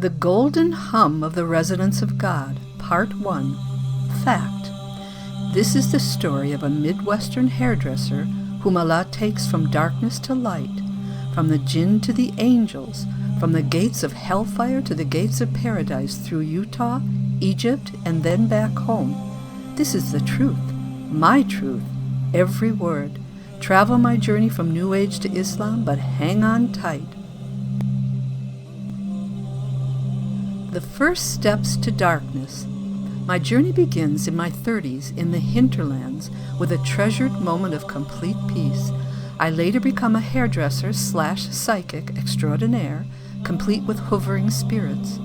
The Golden Hum of the Residence of God, Part 1. Fact. This is the story of a Midwestern hairdresser whom Allah takes from darkness to light, from the jinn to the angels, from the gates of hellfire to the gates of paradise, through Utah, Egypt, and then back home. This is the truth, my truth, every word. Travel my journey from New Age to Islam, but hang on tight. The first steps to darkness. My journey begins in my 30s in the hinterlands with a treasured moment of complete peace. I later become a hairdresser/psychic extraordinaire, complete with hovering spirits.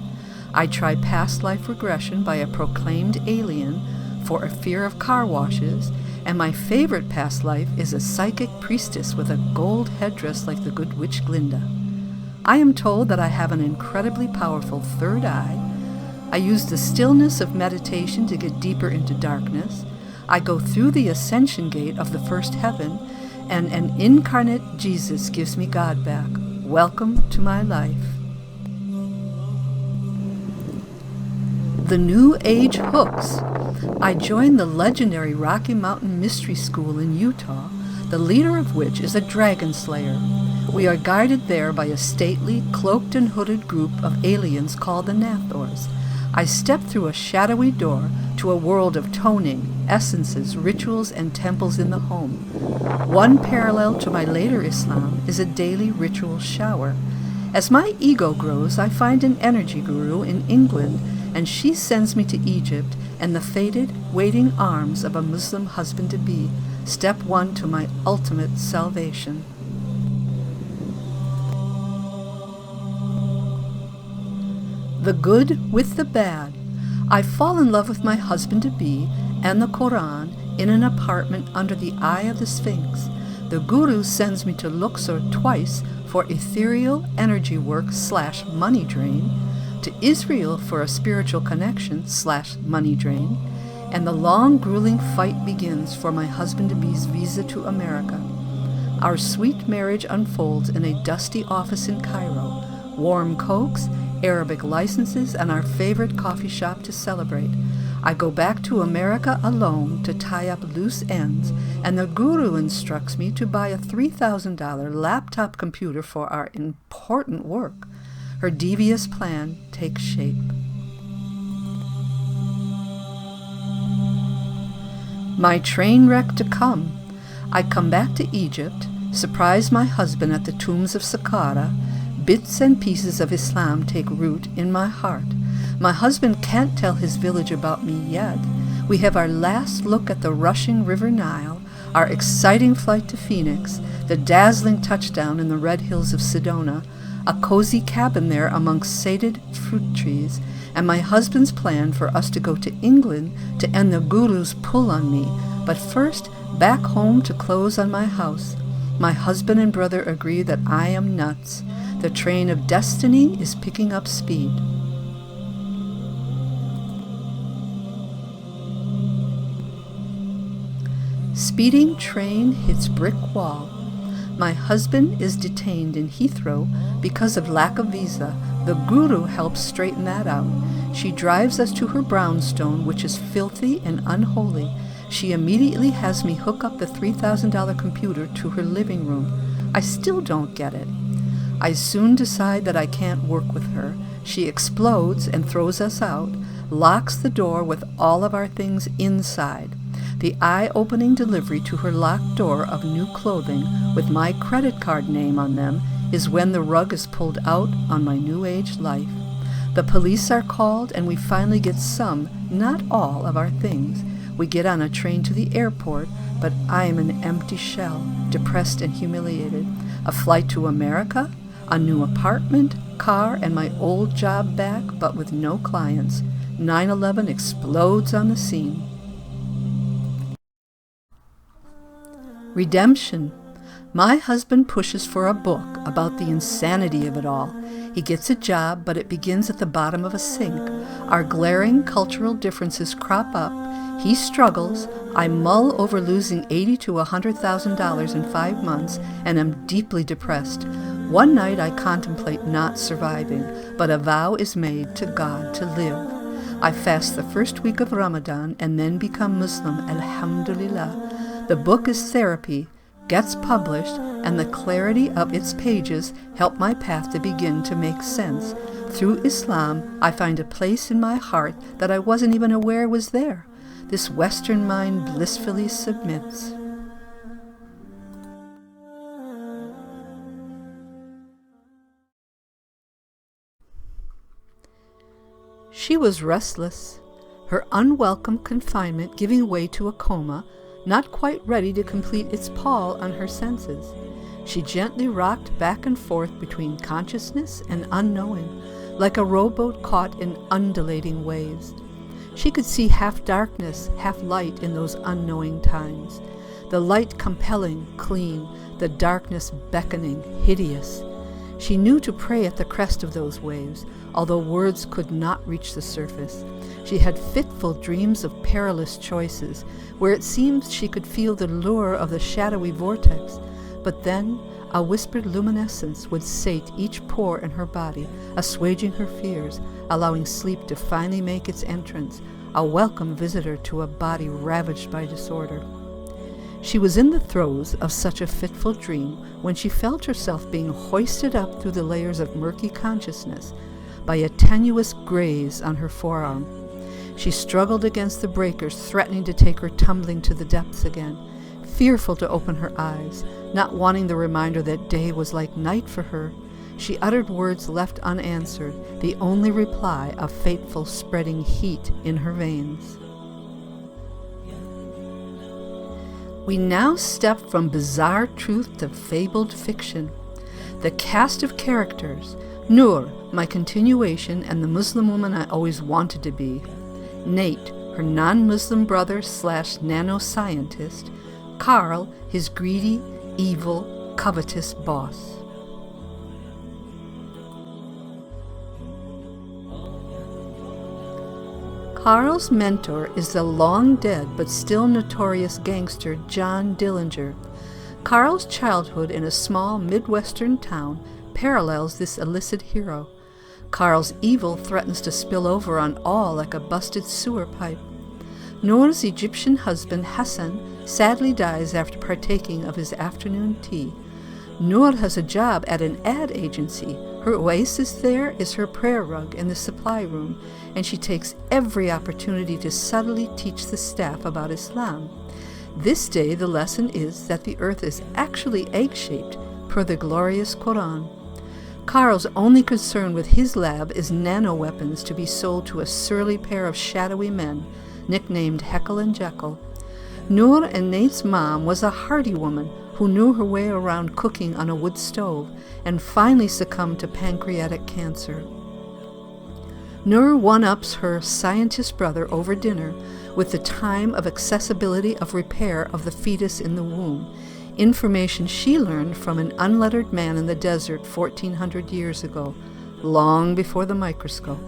I try past life regression by a proclaimed alien for a fear of car washes, and my favorite past life is a psychic priestess with a gold headdress like the good witch Glinda. I am told that I have an incredibly powerful third eye. I use the stillness of meditation to get deeper into darkness. I go through the ascension gate of the first heaven, and an incarnate Jesus gives me God back. Welcome to my life. The New Age hooks. I joined the legendary Rocky Mountain Mystery School in Utah, the leader of which is a dragon slayer. We are guided there by a stately, cloaked and hooded group of aliens called the Nathors. I step through a shadowy door to a world of toning, essences, rituals, and temples in the home. One parallel to my later Islam is a daily ritual shower. As my ego grows, I find an energy guru in England, and she sends me to Egypt and the fated, waiting arms of a Muslim husband-to-be, step one to my ultimate salvation. The good with the bad. I fall in love with my husband-to-be and the Quran in an apartment under the eye of the Sphinx. The guru sends me to Luxor twice for ethereal energy work/money drain, to Israel for a spiritual connection/money drain, and the long, grueling fight begins for my husband-to-be's visa to America. Our sweet marriage unfolds in a dusty office in Cairo, warm cokes, Arabic licenses, and our favorite coffee shop to celebrate. I go back to America alone to tie up loose ends, and the guru instructs me to buy a $3,000 laptop computer for our important work. Her devious plan takes shape. My train wreck to come. I come back to Egypt, surprise my husband at the tombs of Saqqara. Bits and pieces of Islam take root in my heart. My husband can't tell his village about me yet. We have our last look at the rushing River Nile, our exciting flight to Phoenix, the dazzling touchdown in the red hills of Sedona, a cozy cabin there amongst sated fruit trees, and my husband's plan for us to go to England to end the guru's pull on me, but first back home to close on my house. My husband and brother agree that I am nuts. The train of destiny is picking up speed. Speeding train hits brick wall. My husband is detained in Heathrow because of lack of visa. The guru helps straighten that out. She drives us to her brownstone, which is filthy and unholy. She immediately has me hook up the $3,000 computer to her living room. I still don't get it. I soon decide that I can't work with her. She explodes and throws us out, locks the door with all of our things inside. The eye-opening delivery to her locked door of new clothing with my credit card name on them is when the rug is pulled out on my New Age life. The police are called, and we finally get some, not all, of our things. We get on a train to the airport, but I am an empty shell, depressed and humiliated. A flight to America? A new apartment, car, and my old job back, but with no clients. 9/11 explodes on the scene. Redemption. My husband pushes for a book about the insanity of it all. He gets a job, but it begins at the bottom of a sink. Our glaring cultural differences crop up. He struggles. I mull over losing $80,000 to $100,000 in 5 months and am deeply depressed. One night I contemplate not surviving, but a vow is made to God to live. I fast the first week of Ramadan and then become Muslim, alhamdulillah. The book is therapy, gets published, and the clarity of its pages help my path to begin to make sense. Through Islam, I find a place in my heart that I wasn't even aware was there. This Western mind blissfully submits. She was restless, her unwelcome confinement giving way to a coma, not quite ready to complete its pall on her senses. She gently rocked back and forth between consciousness and unknowing, like a rowboat caught in undulating waves. She could see half darkness, half light in those unknowing times. The light compelling, clean, the darkness beckoning, hideous. She knew to pray at the crest of those waves, although words could not reach the surface. She had fitful dreams of perilous choices, where it seemed she could feel the lure of the shadowy vortex. But then a whispered luminescence would sate each pore in her body, assuaging her fears, allowing sleep to finally make its entrance, a welcome visitor to a body ravaged by disorder. She was in the throes of such a fitful dream when she felt herself being hoisted up through the layers of murky consciousness by a tenuous graze on her forearm. She struggled against the breakers, threatening to take her tumbling to the depths again, fearful to open her eyes, not wanting the reminder that day was like night for her. She uttered words left unanswered, the only reply a fateful spreading heat in her veins. We now step from bizarre truth to fabled fiction. The cast of characters: Noor, my continuation and the Muslim woman I always wanted to be; Nate, her non-Muslim brother / nanoscientist; Carl, his greedy, evil, covetous boss. Carl's mentor is the long-dead but still notorious gangster John Dillinger. Carl's childhood in a small Midwestern town parallels this illicit hero. Carl's evil threatens to spill over on all like a busted sewer pipe. Noor's Egyptian husband Hassan sadly dies after partaking of his afternoon tea. Noor has a job at an ad agency. Her oasis there is her prayer rug in the supply room, and she takes every opportunity to subtly teach the staff about Islam. This day the lesson is that the earth is actually egg-shaped, per the glorious Quran. Carl's only concern with his lab is nano-weapons to be sold to a surly pair of shadowy men, nicknamed Heckle and Jekyll. Noor and Nate's mom was a hardy woman who knew her way around cooking on a wood stove and finally succumbed to pancreatic cancer. Noor one-ups her scientist brother over dinner with the time of accessibility of repair of the fetus in the womb, information she learned from an unlettered man in the desert 1400 years ago, long before the microscope.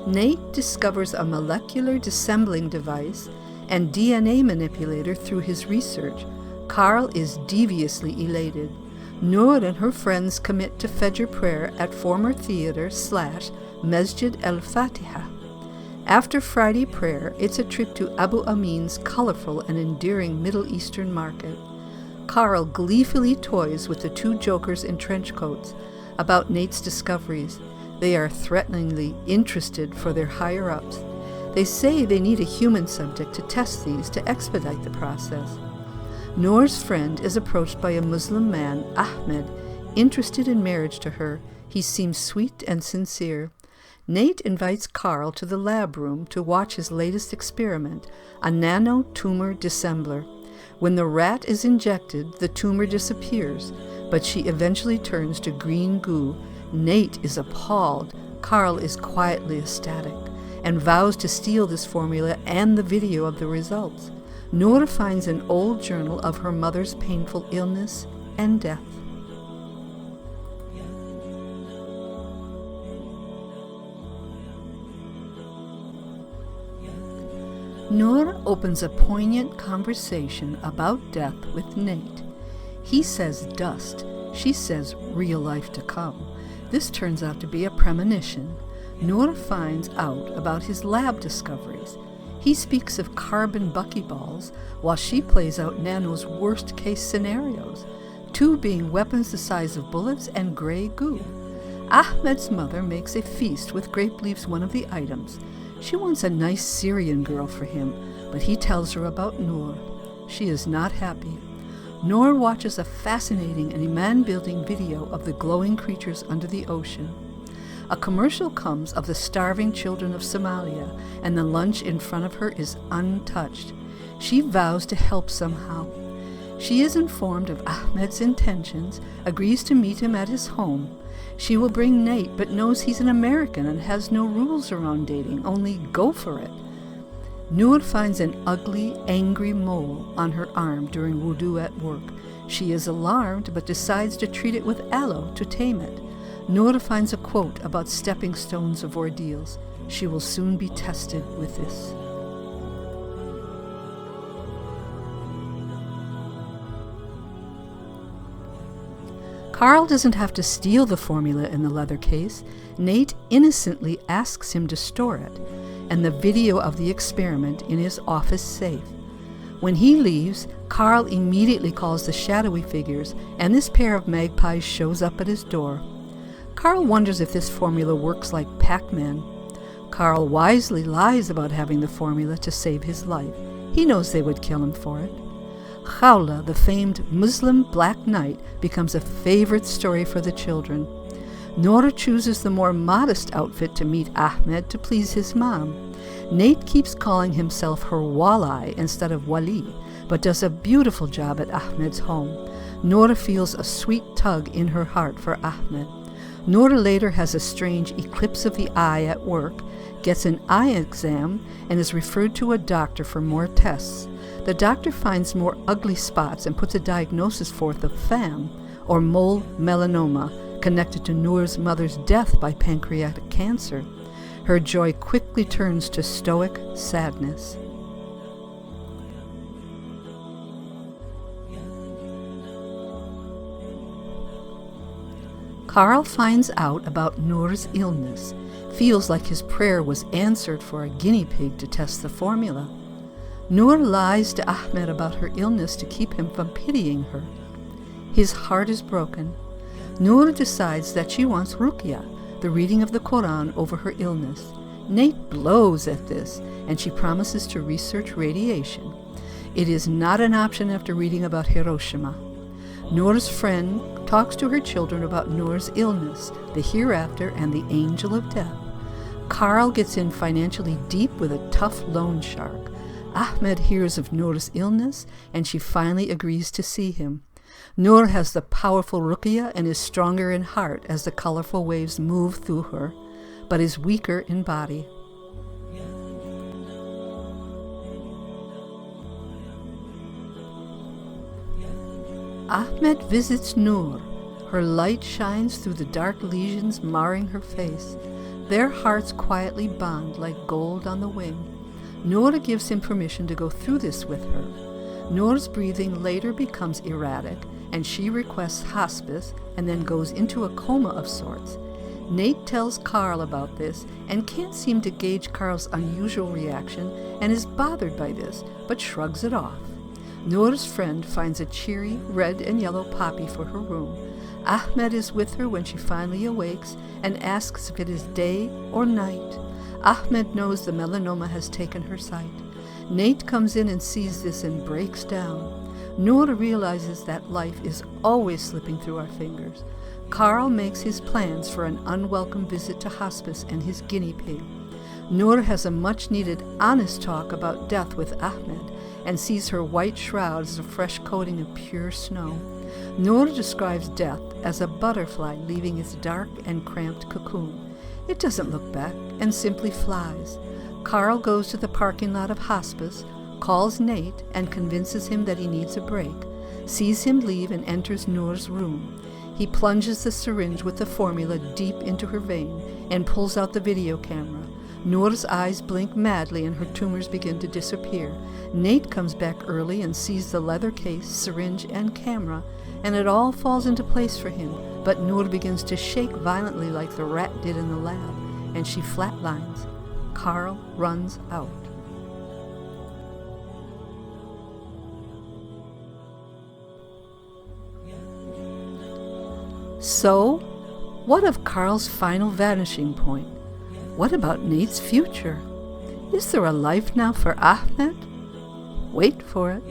Nate discovers a molecular dissembling device and DNA manipulator through his research. Carl is deviously elated. Noor and her friends commit to Fajr prayer at former theater / Masjid al-Fatiha. After Friday prayer, it's a trip to Abu Amin's colorful and endearing Middle Eastern market. Carl gleefully toys with the two jokers in trench coats about Nate's discoveries. They are threateningly interested for their higher-ups. They say they need a human subject to test these to expedite the process. Noor's friend is approached by a Muslim man, Ahmed, interested in marriage to her. He seems sweet and sincere. Nate invites Carl to the lab room to watch his latest experiment, a nano-tumor dissembler. When the rat is injected, the tumor disappears, but she eventually turns to green goo. Nate is appalled. Carl is quietly ecstatic and vows to steal this formula and the video of the results. Noor finds an old journal of her mother's painful illness and death. Noor opens a poignant conversation about death with Nate. He says dust. She says real life to come. This turns out to be a premonition. Noor finds out about his lab discoveries. He speaks of carbon buckyballs, while she plays out Nano's worst-case scenarios, 2 being weapons the size of bullets and gray goo. Ahmed's mother makes a feast with grape leaves one of the items. She wants a nice Syrian girl for him, but he tells her about Noor. She is not happy. Noor watches a fascinating and man-building video of the glowing creatures under the ocean. A commercial comes of the starving children of Somalia, and the lunch in front of her is untouched. She vows to help somehow. She is informed of Ahmed's intentions, agrees to meet him at his home. She will bring Nate, but knows he's an American and has no rules around dating, only go for it. Noor finds an ugly, angry mole on her arm during wudu at work. She is alarmed, but decides to treat it with aloe to tame it. Noor finds a quote about stepping stones of ordeals. She will soon be tested with this. Carl doesn't have to steal the formula in the leather case. Nate innocently asks him to store it, and the video of the experiment in his office safe. When he leaves, Carl immediately calls the shadowy figures, and this pair of magpies shows up at his door. Carl wonders if this formula works like Pac-Man. Carl wisely lies about having the formula to save his life. He knows they would kill him for it. Khawla, the famed Muslim Black Knight, becomes a favorite story for the children. Noor chooses the more modest outfit to meet Ahmed to please his mom. Nate keeps calling himself her walleye instead of wali, but does a beautiful job at Ahmed's home. Noor feels a sweet tug in her heart for Ahmed. Noor later has a strange eclipse of the eye at work, gets an eye exam, and is referred to a doctor for more tests. The doctor finds more ugly spots and puts a diagnosis forth of FAM, or mole melanoma, connected to Noor's mother's death by pancreatic cancer. Her joy quickly turns to stoic sadness. Carl finds out about Noor's illness, feels like his prayer was answered for a guinea pig to test the formula. Noor lies to Ahmed about her illness to keep him from pitying her. His heart is broken. Noor decides that she wants ruqya, the reading of the Quran over her illness. Nate blows at this, and she promises to research radiation. It is not an option after reading about Hiroshima. Noor's friend talks to her children about Noor's illness, the hereafter, and the angel of death. Carl gets in financially deep with a tough loan shark. Ahmed hears of Noor's illness, and she finally agrees to see him. Noor has the powerful ruqya and is stronger in heart as the colorful waves move through her, but is weaker in body. Ahmed visits Noor. Her light shines through the dark lesions marring her face. Their hearts quietly bond like gold on the wing. Noor gives him permission to go through this with her. Noor's breathing later becomes erratic, and she requests hospice and then goes into a coma of sorts. Nate tells Carl about this and can't seem to gauge Carl's unusual reaction and is bothered by this, but shrugs it off. Noor's friend finds a cheery red and yellow poppy for her room. Ahmed is with her when she finally awakes and asks if it is day or night. Ahmed knows the melanoma has taken her sight. Nate comes in and sees this and breaks down. Noor realizes that life is always slipping through our fingers. Carl makes his plans for an unwelcome visit to hospice and his guinea pig. Noor has a much-needed honest talk about death with Ahmed and sees her white shroud as a fresh coating of pure snow. Noor describes death as a butterfly leaving its dark and cramped cocoon. It doesn't look back and simply flies. Carl goes to the parking lot of hospice, calls Nate and convinces him that he needs a break, sees him leave and enters Noor's room. He plunges the syringe with the formula deep into her vein and pulls out the video camera. Noor's eyes blink madly and her tumors begin to disappear. Nate comes back early and sees the leather case, syringe, and camera, and it all falls into place for him. But Noor begins to shake violently like the rat did in the lab, and she flatlines. Carl runs out. So, what of Carl's final vanishing point? What about Nate's future? Is there a life now for Ahmed? Wait for it.